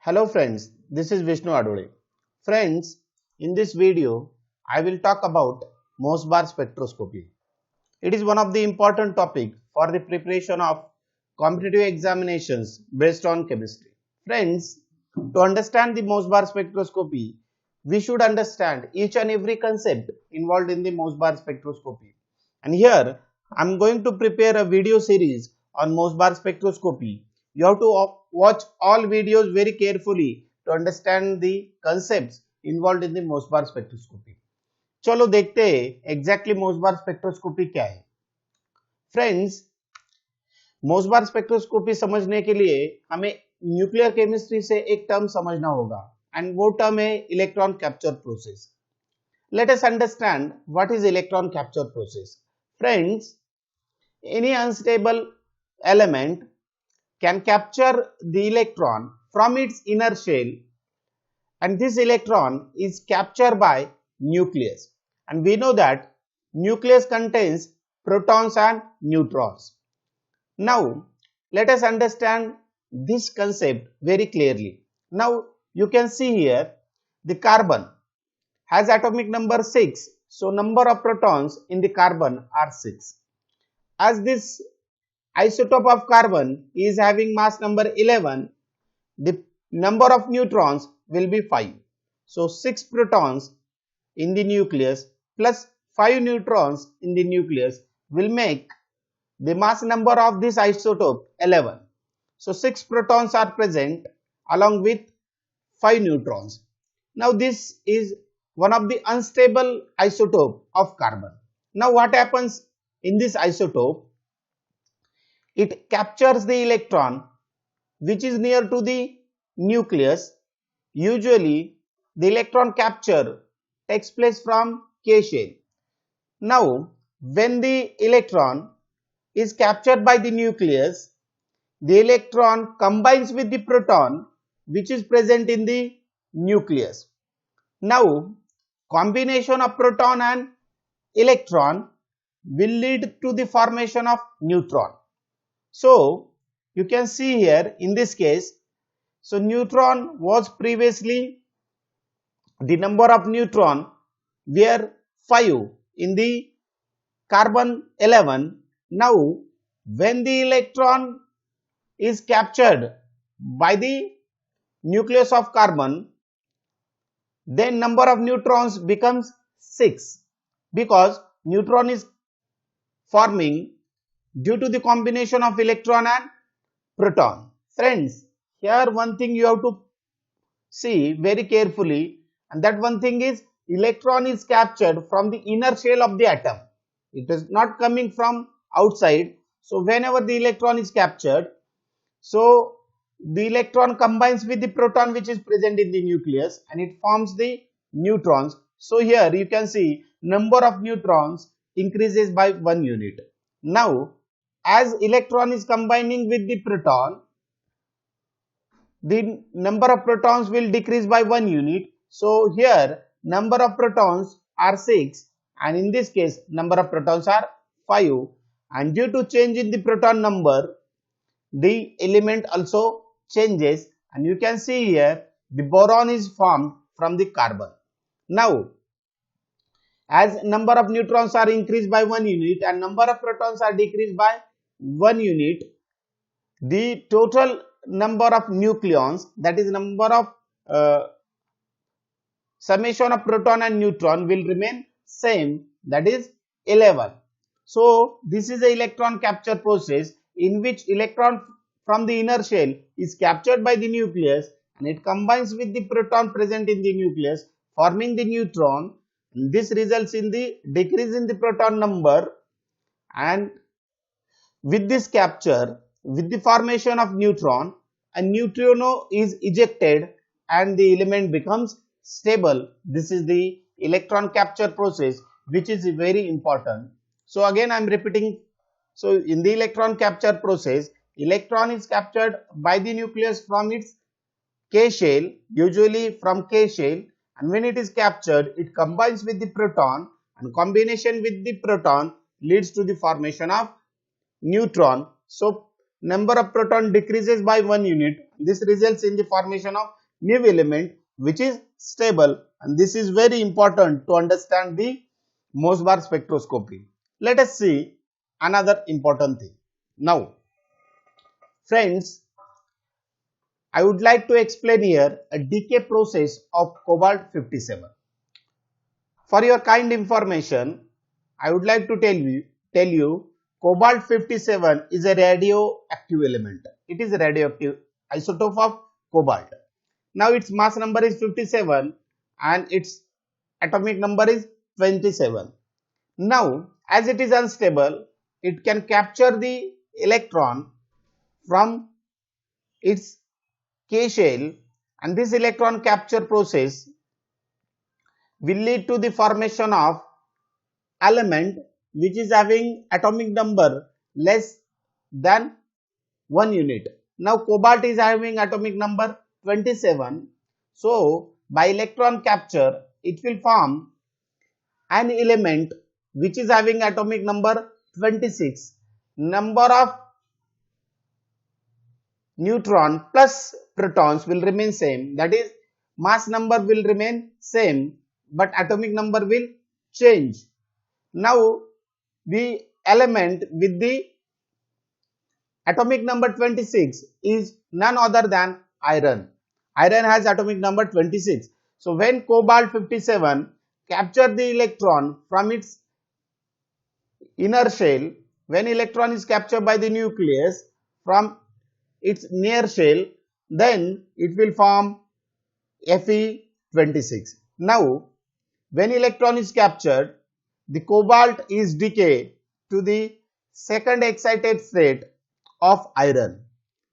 Hello friends, this is Vishnu Adole. Friends, in this video, I will talk about Mossbar spectroscopy. It is one of the important topics for the preparation of competitive examinations based on chemistry. Friends, to understand the Mossbar spectroscopy, we should understand each and every concept involved in the Mossbar spectroscopy. And here, I am going to prepare a video series on Mossbar spectroscopy. You have to watch all videos very carefully to understand the concepts involved in the Mossbar spectroscopy. चलो देखते हैं exactly मोसबार spectroscopy क्या है. Friends, मोसबार spectroscopy समझने के लिए हमें nuclear chemistry से एक टर्म समझना होगा एंड वो टर्म है electron capture process. Let us understand what is electron capture process. Friends, any unstable element can capture the electron from its inner shell, and this electron is captured by nucleus, and we know that nucleus contains protons and neutrons. Now let us understand this concept very clearly. Now you can see here the carbon has atomic number 6, so number of protons in the carbon are 6. As this isotope of carbon is having mass number 11, the number of neutrons will be 5. So 6 protons in the nucleus plus 5 neutrons in the nucleus will make the mass number of this isotope 11. So 6 protons are present along with 5 neutrons. Now this is one of the unstable isotope of carbon. Now what happens in this isotope? It captures the electron which is near to the nucleus. Usually the electron capture takes place from K shell. Now when the electron is captured by the nucleus, the electron combines with the proton which is present in the nucleus. Now combination of proton and electron will lead to the formation of neutron. So you can see here in this case, so neutron was previously, the number of neutron were 5 in the carbon 11. Now when the electron is captured by the nucleus of carbon, then number of neutrons becomes 6, because neutron is forming due to the combination of electron and proton. Friends, here one thing you have to see very carefully, and that one thing is electron is captured from the inner shell of the atom. It is not coming from outside. So whenever the electron is captured, so the electron combines with the proton which is present in the nucleus and it forms the neutrons. So here you can see number of neutrons increases by 1 unit. Now as electron is combining with the proton, the number of protons will decrease by 1 unit. So here number of protons are 6 and in this case number of protons are 5, and due to change in the proton number, the element also changes, and you can see here the boron is formed from the carbon. Now as number of neutrons are increased by 1 unit and number of protons are decreased by 1 unit, the total number of nucleons, that is number of summation of proton and neutron, will remain same, that is 11. So this is the electron capture process in which electron from the inner shell is captured by the nucleus and it combines with the proton present in the nucleus forming the neutron. This results in the decrease in the proton number, and with this capture, with the formation of neutron, a neutrino is ejected and the element becomes stable. This is the electron capture process which is very important. So again I am repeating. So in the electron capture process, electron is captured by the nucleus from its K shell, usually from K shell, and when it is captured, it combines with the proton, and combination with the proton leads to the formation of neutron. So number of proton decreases by 1 unit. this results in the formation of new element which is stable, and this is very important to understand the Mossbar spectroscopy. Let us see another important thing. Now, friends, I would like to explain here a decay process of cobalt 57. For your kind information, I would like to tell you cobalt 57 is a radioactive element. It is a radioactive isotope of cobalt. Now its mass number is 57 and its atomic number is 27. Now as it is unstable, it can capture the electron from its K shell, and this electron capture process will lead to the formation of element which is having atomic number less than 1 unit. Now cobalt is having atomic number 27. So by electron capture it will form an element which is having atomic number 26. Number of neutron plus protons will remain same, that is mass number will remain same but atomic number will change. Now the element with the atomic number 26 is none other than iron. Iron has atomic number 26. So when cobalt 57 capture the electron from its inner shell, when electron is captured by the nucleus from its near shell, then it will form Fe26. Now when electron is captured, the cobalt is decayed to the second excited state of iron.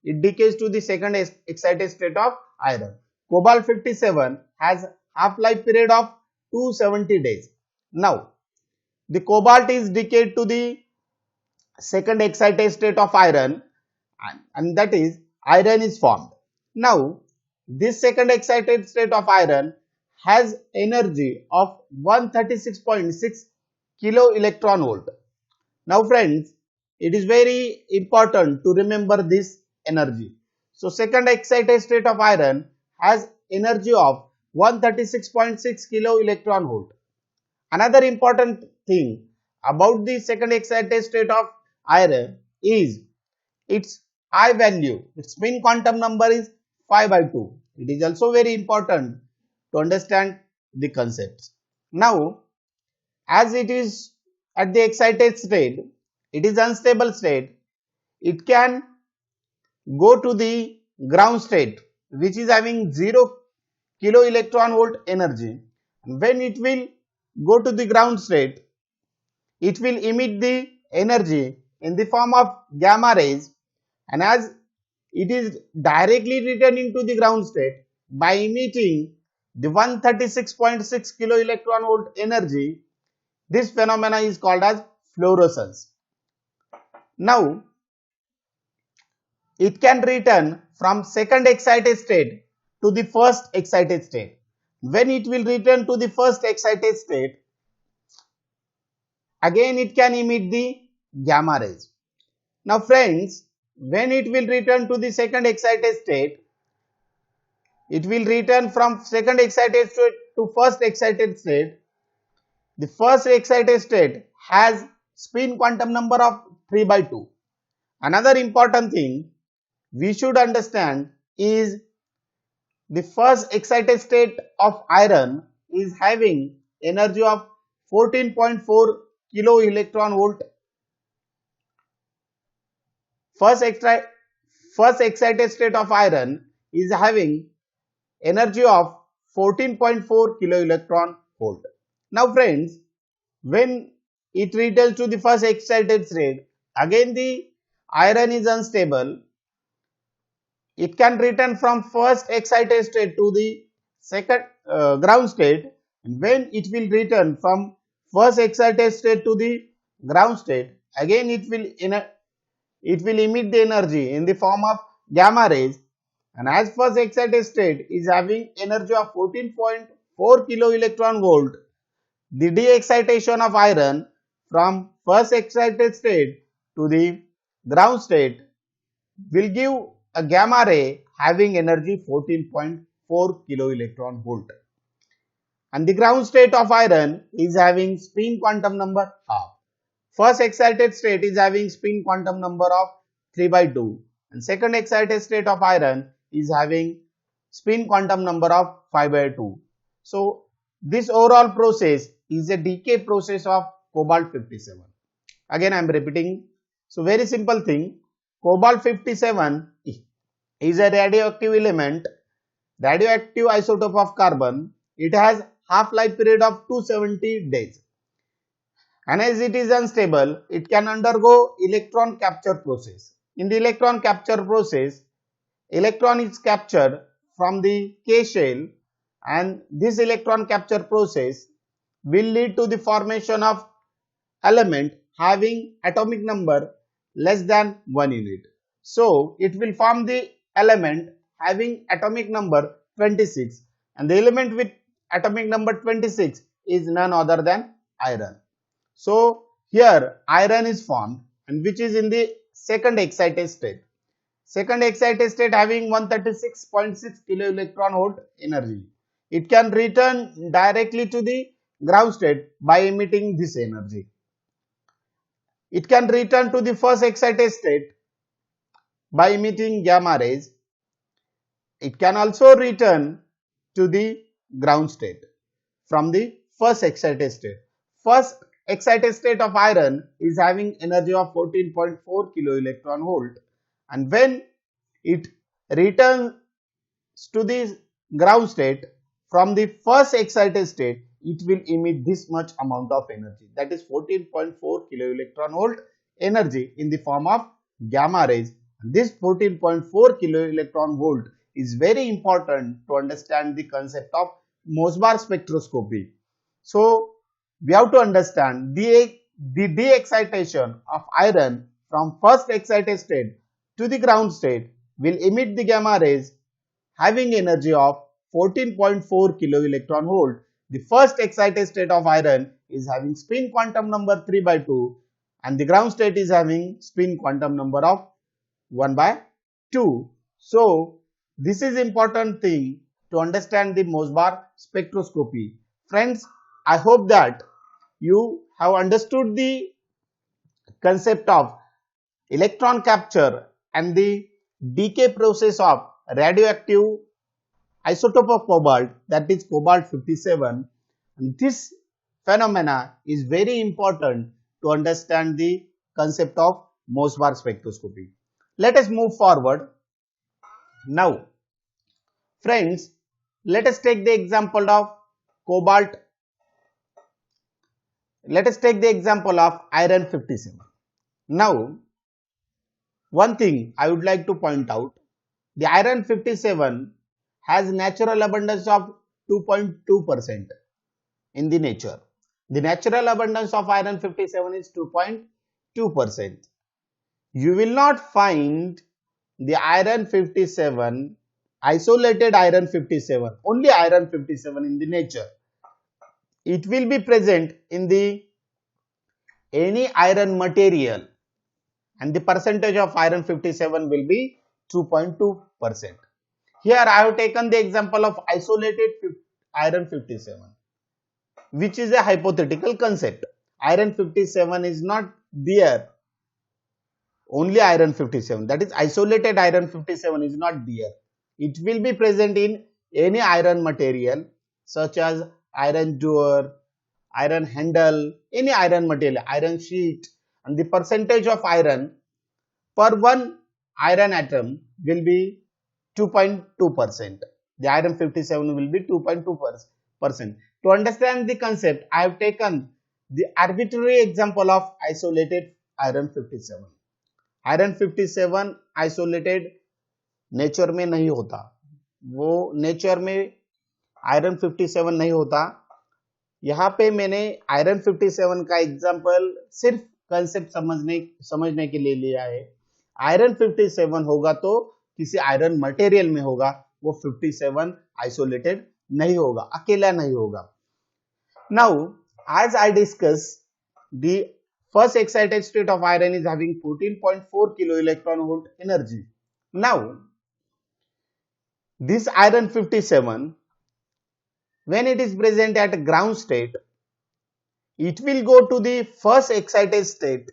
It decays to the second excited state of iron. Cobalt 57 has half-life period of 270 days. Now, the cobalt is decayed to the second excited state of iron, and that is iron is formed. Now, this second excited state of iron has energy of 136.6 kilo electron volt. Now friends, it is very important to remember this energy. So second excited state of iron has energy of 136.6 kilo electron volt. Another important thing about the second excited state of iron is its I value, its spin quantum number is 5 by 2. It is also very important to understand the concepts. Now, as it is at the excited state, it is unstable state, it can go to the ground state which is having 0 kilo electron volt energy. And when it will go to the ground state, it will emit the energy in the form of gamma rays, and as it is directly returning to the ground state by emitting the 136.6 kilo electron volt energy, this phenomena is called as fluorescence. Now it can return from second excited state to the first excited state. When it will return to the first excited state, again it can emit the gamma rays. Now friends, when it will return to the second excited state, it will return from second excited state to first excited state. The first excited state has spin quantum number of 3 by 2. Another important thing we should understand is the first excited state of iron is having energy of 14.4 kilo electron volt. First excited state of iron is having energy of 14.4 kilo electron volt. Now friends, when it returns to the first excited state, again the iron is unstable. It can return from first excited state to the second ground state, and when it will return from first excited state to the ground state, again it will emit the energy in the form of gamma rays, and as first excited state is having energy of 14.4 kilo electron volt, the de-excitation of iron from first excited state to the ground state will give a gamma ray having energy 14.4 kilo electron volt. And the ground state of iron is having spin quantum number half. First excited state is having spin quantum number of 3 by 2 and second excited state of iron is having spin quantum number of 5 by 2. So this overall process is a decay process of cobalt 57. Again I am repeating. So very simple thing, cobalt 57 is a radioactive element, radioactive isotope of carbon. It has half-life period of 270 days. And as it is unstable, it can undergo electron capture process. In the electron capture process, electron is captured from the K shell and this electron capture process will lead to the formation of element having atomic number less than 1 unit. So it will form the element having atomic number 26 and the element with atomic number 26 is none other than iron. So here iron is formed and which is in the second excited state. Second excited state having 136.6 kilo electron volt energy. It can return directly to the ground state by emitting this energy. It can return to the first excited state by emitting gamma rays. It can also return to the ground state from the first excited state. First excited state of iron is having energy of 14.4 kilo electron volt and when it returns to the ground state from the first excited state, it will emit this much amount of energy, that is 14.4 kilo electron volt energy in the form of gamma rays. This 14.4 kilo electron volt is very important to understand the concept of Mossbar spectroscopy. So we have to understand the de-excitation of iron from first excited state to the ground state will emit the gamma rays having energy of 14.4 kilo electron volt. The first excited state of iron is having spin quantum number 3 by 2 and the ground state is having spin quantum number of 1 by 2. So this is important thing to understand the Mossbar spectroscopy. Friends, I hope that you have understood the concept of electron capture and the decay process of radioactive isotope of cobalt, that is cobalt 57. And this phenomena is very important to understand the concept of Mossbar spectroscopy. Let us move forward. Now, friends, let us take the example of cobalt. Let us take the example of iron 57. Now, one thing I would like to point out, the iron 57 has natural abundance of 2.2% in the nature. The natural abundance of iron 57 is 2.2%. You will not find the iron 57, isolated iron 57, only iron 57 in the nature. It will be present in the any iron material and the percentage of iron 57 will be 2.2%. Here I have taken the example of isolated iron 57, which is a hypothetical concept. Iron 57 is not there, only iron 57, that is isolated iron 57 is not there. It will be present in any iron material such as iron ore, iron handle, any iron material, iron sheet, and the percentage of iron per one iron atom will be 2.2%. The iron 57 will be 2.2%. To understand the concept, I have taken the arbitrary example of isolated iron 57. Iron 57 isolated nature में नहीं होता, वो nature में iron 57 नहीं होता। यहाँ पे मैंने आयरन 57 का एग्जांपल सिर्फ कंसेप्ट समझने के लिए लिया है। आयरन 57 होगा तो किसी आयरन मटेरियल में होगा, वो 57 आइसोलेटेड नहीं होगा, अकेला नहीं होगा। Now as I discuss, the first excited state of iron is having 14.4 kilo electron volt energy. Now This iron 57, when it is present at ground state, it will go to the first excited state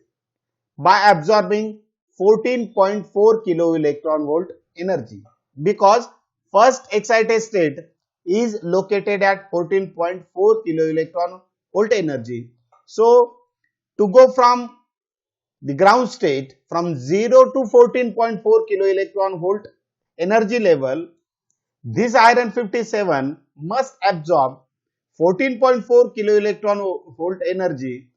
by absorbing 14.4 kilo electron volt energy, because first excited state is located at 14.4 kilo electron volt energy. So to go from the ground state from 0 to 14.4 kilo electron volt energy level, this iron 57 must absorb 14.4 kilo electron volt energy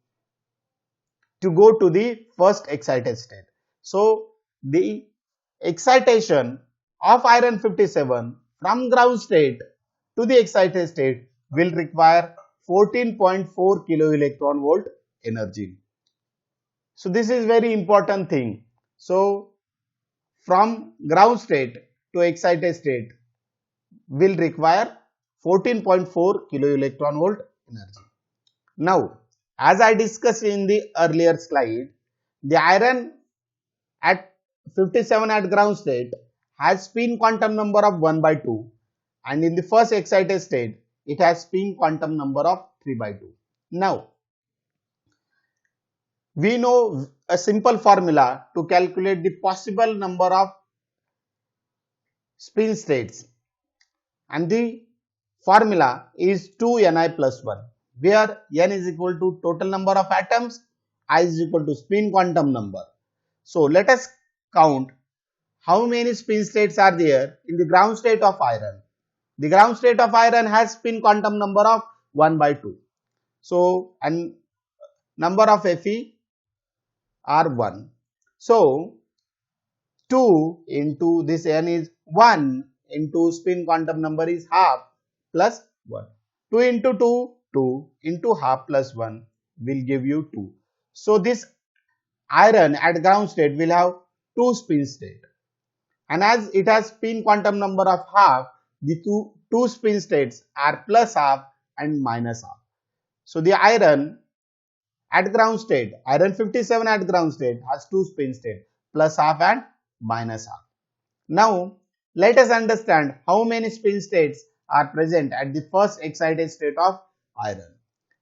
to go to the first excited state. So the excitation of iron 57 from ground state to the excited state will require 14.4 kilo electron volt energy. So this is very important thing. So from ground state to excited state will require 14.4 kilo electron volt energy. Now, as I discussed in the earlier slide, the iron at 57 at ground state has spin quantum number of 1 by 2, and in the first excited state it has spin quantum number of 3 by 2. Now, we know a simple formula to calculate the possible number of spin states, and the formula is 2ni plus 1, where n is equal to total number of atoms, I is equal to spin quantum number. So let us count how many spin states are there in the ground state of iron. The ground state of iron has spin quantum number of 1 by 2. So, and number of Fe are 1. So, 2 into this n is 1 into spin quantum number is half plus 1. 2 into 2, 2 into half plus 1 will give you 2. So, this iron at ground state will have 2 spin state. And as it has spin quantum number of half, the two spin states are plus half and minus half. So the iron at ground state, iron 57 at ground state has 2 spin states, plus half and minus half. Now let us understand how many spin states are present at the first excited state of iron.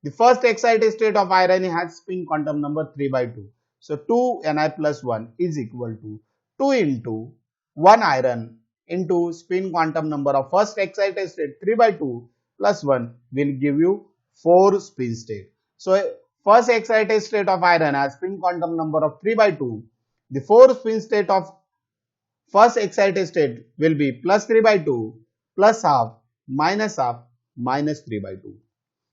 The first excited state of iron has spin quantum number 3 by 2. So 2Ni plus 1 is equal to 2 into 1 iron into spin quantum number of first excited state 3 by 2 plus 1 will give you 4 spin state. So first excited state of iron has spin quantum number of 3 by 2. The 4 spin state of first excited state will be plus 3 by 2, plus half, minus 3 by 2.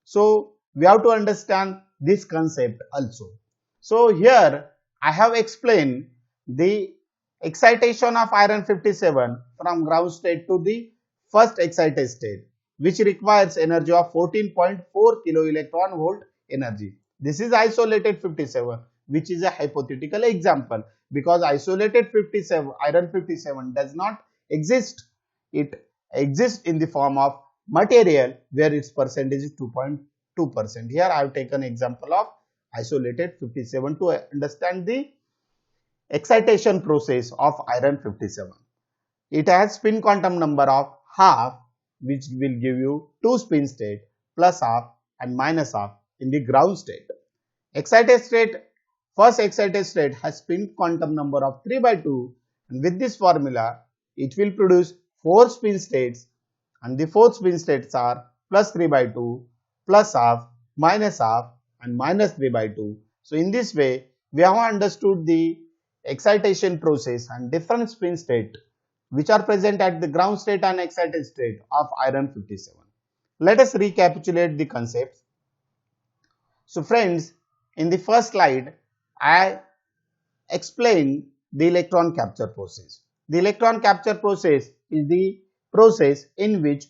So we have to understand this concept also. So here I have explained the excitation of iron 57 from ground state to the first excited state, which requires energy of 14.4 kilo electron volt energy. This is isolated 57, which is a hypothetical example, because isolated 57 iron 57 does not exist. It exists in the form of material where its percentage is 2.2%. Here I have taken example of isolated 57 to understand the excitation process of iron 57. It has spin quantum number of half, which will give you 2 spin state, plus half and minus half in the ground state. Excited state, first excited state has spin quantum number of 3 by 2, and with this formula it will produce 4 spin states, and the 4 spin states are plus 3 by 2, plus half, minus half and minus 3 by 2. So in this way we have understood the excitation process and different spin state which are present at the ground state and excited state of iron 57. Let us recapitulate the concepts. So friends, in the first slide I explained the electron capture process. The electron capture process is the process in which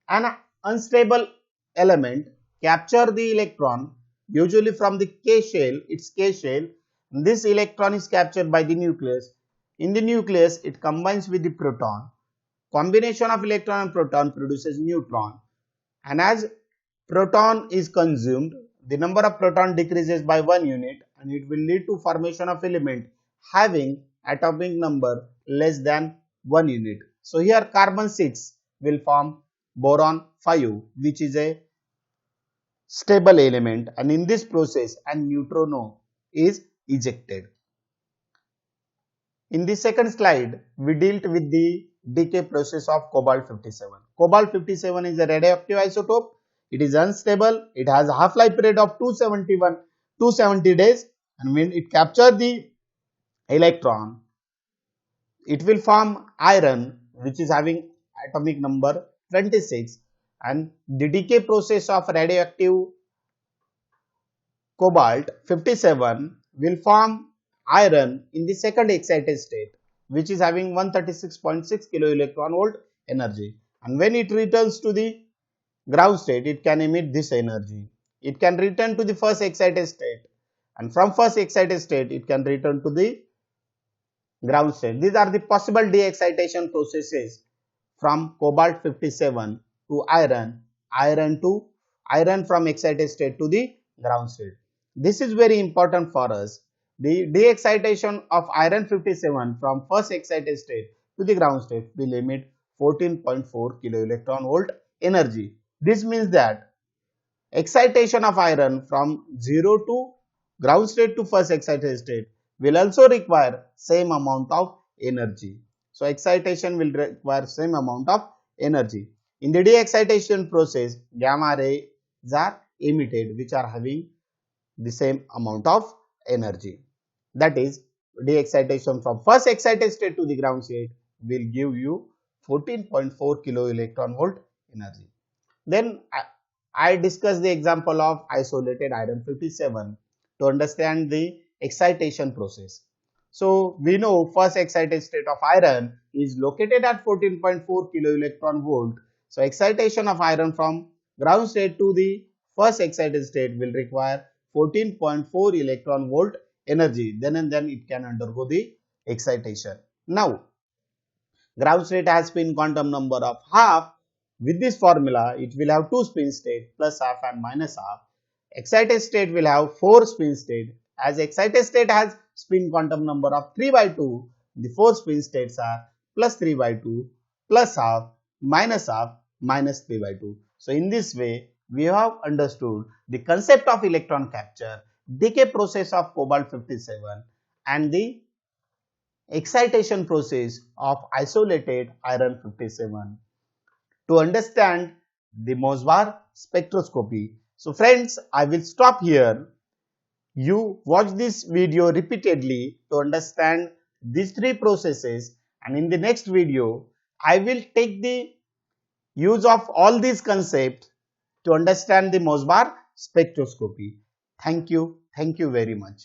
an unstable element capture the electron, usually from the K shell, its K shell. This electron is captured by the nucleus. In the nucleus, it combines with the proton. Combination of electron and proton produces neutron. And as proton is consumed, the number of proton decreases by 1 unit, and it will lead to formation of element having atomic number less than 1 unit. So here carbon 6 will form boron 5, which is a stable element, and in this process a neutrino is ejected. In the second slide, we dealt with the decay process of cobalt 57. Cobalt 57 is a radioactive isotope. It is unstable. It has a half-life period of 270 days, and when it captures the electron, it will form iron, which is having atomic number 26, and the decay process of radioactive cobalt 57 will form iron in the second excited state, which is having 136.6 kilo electron volt energy, and when it returns to the ground state, it can emit this energy. It can return to the first excited state, and from first excited state it can return to the ground state. These are the possible de-excitation processes from cobalt 57 to iron from excited state to the ground state. This is very important for us. The de-excitation of iron 57 from first excited state to the ground state will emit 14.4 kilo electron volt energy. This means that excitation of iron from 0 to ground state to first excited state will also require same amount of energy. So excitation will require same amount of energy. In the de-excitation process, gamma rays are emitted, which are having the same amount of energy. That is, de-excitation from first excited state to the ground state will give you 14.4 kilo electron volt energy. Then I discussed the example of isolated iron 57 to understand the excitation process. So we know first excited state of iron is located at 14.4 kilo electron volt. So excitation of iron from ground state to the first excited state will require 14.4 electron volt energy. Then and then it can undergo the excitation. Now ground state has spin quantum number of half. With this formula, it will have two spin states, plus half and minus half. Excited state will have 4 spin states. As excited state has spin quantum number of 3 by 2, the 4 spin states are plus 3 by 2, plus half, minus 3 by 2. So in this way, we have understood the concept of electron capture, decay process of cobalt 57, and the excitation process of isolated iron 57 to understand the Mossbauer spectroscopy. So friends, I will stop here. You watch this video repeatedly to understand these three processes, and in the next video, I will take the use of all these concepts to understand the Mossbauer spectroscopy. Thank you very much.